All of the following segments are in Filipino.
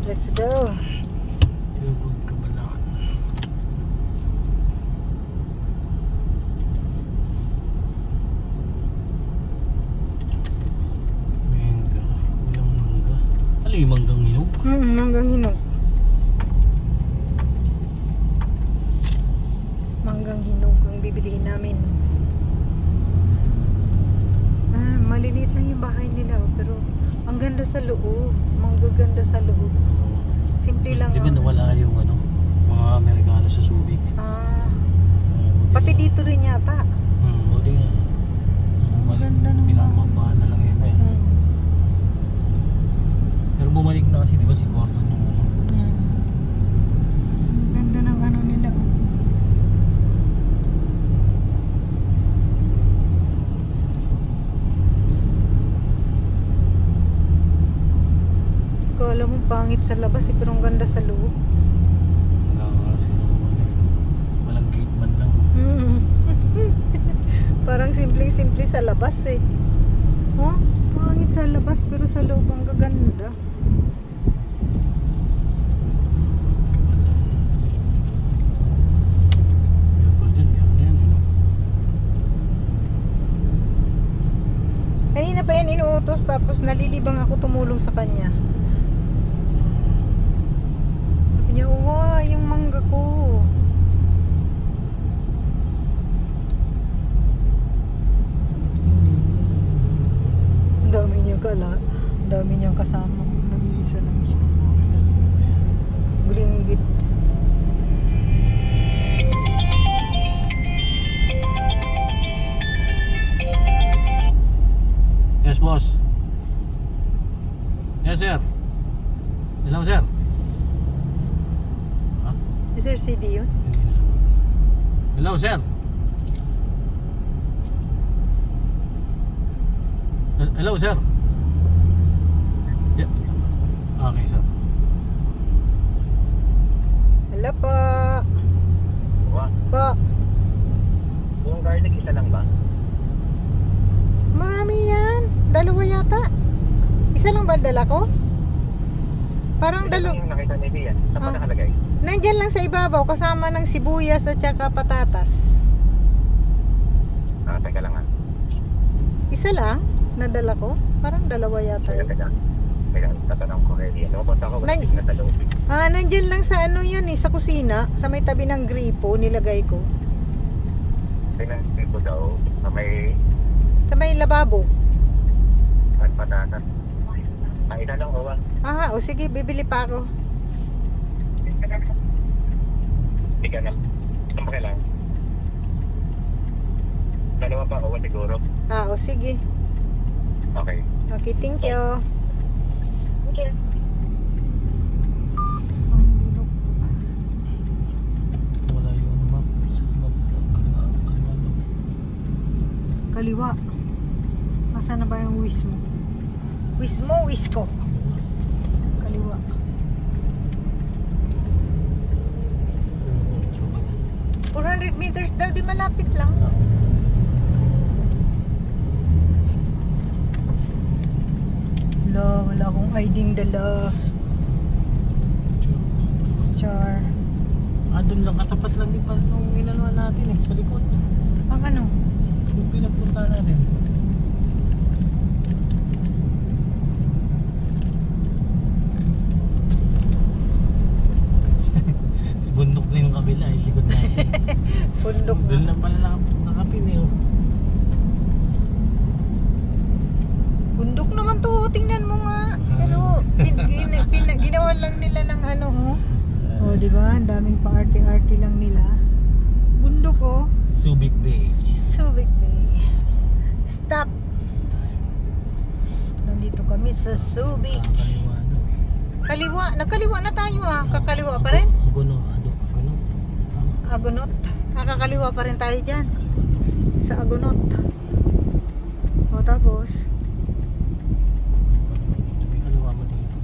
Let's go. Tubog Kabalaan. Mangga. Walang mangga. Ano yung manggang hinog? Manggang hinog. Manggang hinog ang bibilihin namin. Maliliit lang yung bahay nila, pero ang ganda sa loob. Manggaganda sa loob. Simple lang. Di ba nawala yung ano, mga Amerikano sa Subic? Pati dito rin yata. O di nga. Ang ganda ng pinamambahan na lang yun eh. Pero bumalik na kasi di ba si Gordon nung Ang ganda ng ano nila. Kala mo pangit sa labas pero ang ganda sa loob. wala kasi nung ano eh. Walang gate man lang. Parang simpleng-simple sa labas eh. Oh, pangit sa labas pero sa loob ang gaganda. Miracle din, meron na yan. Ano? Kanina pa yan inuutos tapos nalilibang ako tumulong sa kanya. Sabi niya, wow, yung mangga ko. Ang dami niya kala. Ang dami niyang kasama. Nag-iisa lang siya. Bulinggit. Yes, boss. Yes, sir. Hello, sir. Ha? Is there CD yun? Hello, sir. Hello, sir. Yeah. Okay, sir. Hello po. Wah, Po. buong garlic isa lang ba? Marami yan. Dalawa yata. Isa lang ba dala ko? Parang Isa lang dalawa. yung nakita ni Bian. Saan pa Ah. nakalagay? Nandyan lang sa ibabaw kasama ng sibuyas at saka patatas. Teka lang ha. Isa lang nadala ko? Parang dalawa yata yun. Teka. Tatanong ko kay Bian. Pupunta ako Nan- kasi na sa loob. Nandyan lang sa ano yan eh, sa kusina. Sa may tabi ng gripo nilagay ko. Tingnan ko daw sa may Sa may lababo. patatas. Isa lang o O sige, bibili pa ako. Ika na. Saan pa kailangan? Dalawa pa o siguro? O sige. Okay. Okay, thank you. Okay. Wala yung ano, map. Sa map. Kaliwa daw. Kaliwa. Nasaan na ba yung wish mo? Wish mo, wish ko. Kaliwa. Kabalaan. 400 meters daw, di malapit lang. Wala akong ID dala. Char. Doon lang, katapat lang din pa nung inanuan natin eh, sa likod. Ang ano? Yung pinapunta natin. Bundok na yung kabila eh, likod natin. Bundok Doon na. lang pala nakapin eh. Oh. Bundok naman to, tingnan mo nga. Pero ginawa lang nila ng ano, oh. Di ba? Ang daming pa-arte-arte lang nila. Bundok, oh. Subic Bay. Subic Bay. Stop. Nandito kami sa Subic. Kakaliwa ano eh. Kaliwa. Nagkaliwa na tayo Kakaliwa pa rin. Agono. Tama. Agunot. Kakaliwa pa rin tayo dyan. Sa Agunot. O tapos, May kaliwa mo dito.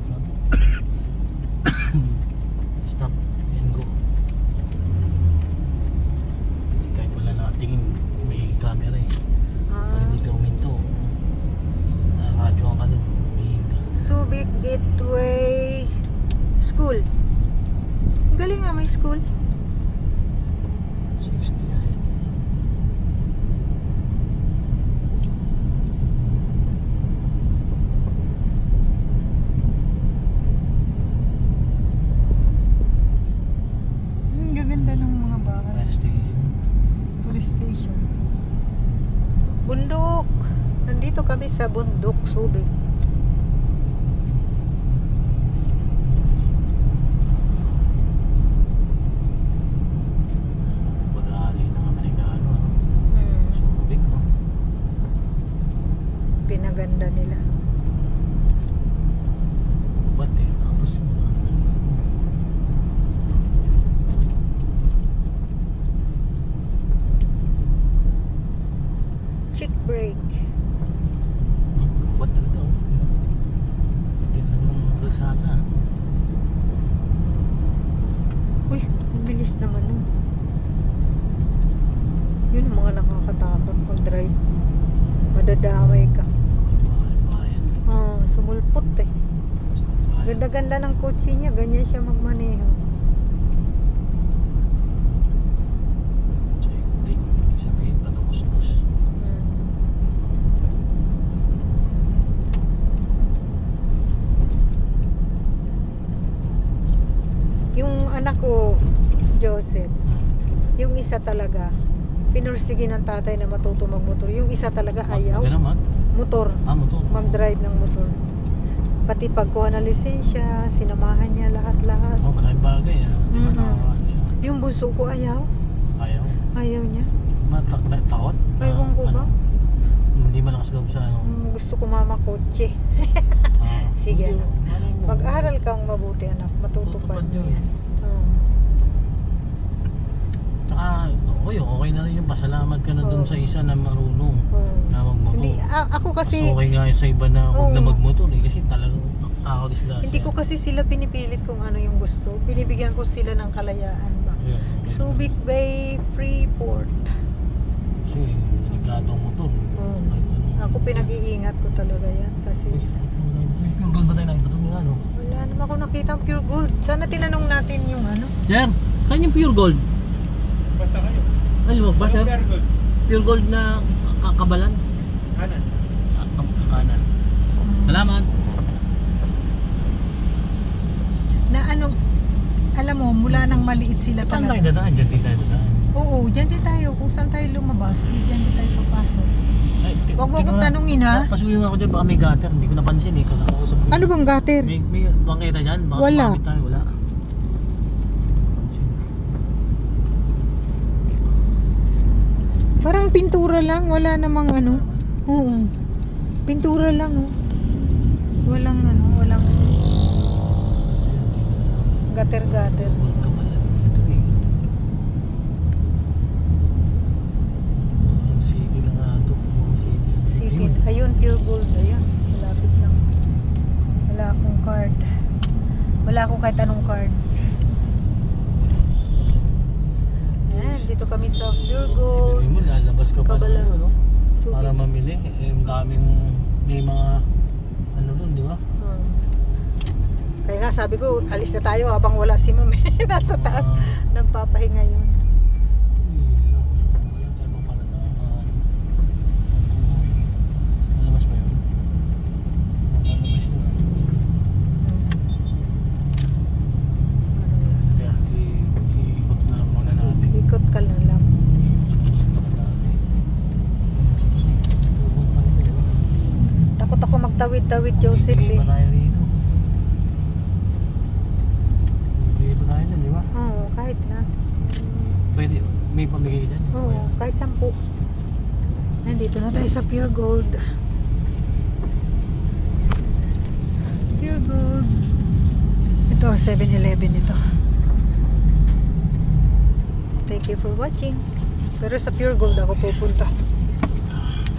Stop and go. Kasi kahit wala nating may camera eh. Pag hindi ka uminto, nakakadyo ka dun. May hinga. Subic Gateway sa may school? 60 ay. Ang gaganda ng mga bahay. Police station. Police station. Bundok. Nandito kami sa bundok, Subic. Pag-aari ng Amerikano. Ano? Hmm. Subic ko. Pinaganda nila. Ba't eh? Tapos Chick break. ba't talaga oh. Ganda ng kalsada. Uy, ang bilis naman nun. Yun ang mga nakakatakot mag-drive. Madadamay ka. Bayan. Sumulpot eh. Basta bayan. Ganda-ganda ng kotse niya. Ganyan siya magmaneho. Check break. Ibig sabihin, patungos-tos. Hmm. Yung anak ko, Joseph, yung isa talaga, pinursige ng tatay na matuto magmotor. Yung isa talaga ayaw. Ganun, Motor. Motor. Mag-drive ng motor. Pati pagkuha ng lisensya, sinamahan niya lahat-lahat. Oh, maraming bagay. Di ba Mhm. nakakaan siya? Yung bunso ko ayaw. Ayaw. Ayaw niya. Takot? Ewan ko ba? Hindi malakas loob sa ano. Gusto ko mama kotse. Sige, Hindi, anak. malay mo. Mag-aral kang mabuti, anak. Matutupad Tutupad mo yun. yan. Oo. Tsaka, okay na rin yung pasalamat ka na dun Oo. sa isa na marunong Oo. na magmotor. Hindi, ako Mas kasi, okay nga yun sa iba na huwag na Oo. magmotor eh. Kasi talagang nakakadisgrasya. hindi ko kasi sila pinipilit kung ano yung gusto. Binibigyan ko sila ng kalayaan ba. Yeah. Subic Bay Freeport. Kasi, delikadong motor. Oo. Kahit ano. Ako pinag-iingat ko talaga yan kasi Yung gold ba tayo nakita doon yung ano? wala naman ako nakita ang pure gold. Sana tinanong natin yung ano. Sir, saan yung pure gold? Basta kayo. Ay, lumag ba sir? Pure gold. Pure gold na kabalan? Kanan. Kanan. Salamat. Na ano, alam mo, mula nang maliit sila Saan tayo talaga. dadaan? Diyan din tayo dadaan. Oo, dyan din tayo. Kung saan tayo lumabas, dyan din tayo papasok. Ay, Huwag mo akong tanungin ha. Pasukin nga ako dyan, baka may gutter. Hindi ko napansin eh. Kakausap ko. Ano bang gutter? May bangketa dyan? Baka Wala. sumabit tayo. Wala. Parang pintura lang, wala namang ano. Oo. Pintura lang oh. Walang ano, walang gutter-gutter. Gold ka pala dito eh. City lang nga ito. City. Ayun, pure gold. Ayun, malapit lang. Wala akong card. Wala akong kahit anong card. Ayan, dito kami sa pure gold. Hindi mo, lalabas ka pa Kabala. doon, ano? Para Subic. mamili. Eh, daming, may mga, ano doon, di ba? Kaya nga sabi ko, alis na tayo habang wala si ma'am. Nasa taas, nagpapahinga yun. Wala tayo mga palataan. Lalabas ba yun? Lalabas yun. Kaya iikot na lang muna natin. Ikot ka na lang. Takot ako magtawid-tawid, Joseph Bigay eh. pa tayo rito. Bigay pa tayo dyan, di ba? Oo, kahit na. Pwede, may pamigay dyan. Oo, kahit 10. Nandito na tayo sa Pure Gold. Pure Gold. Ito, 7-Eleven ito. Thank you for watching. Pero sa Pure Gold ako pupunta.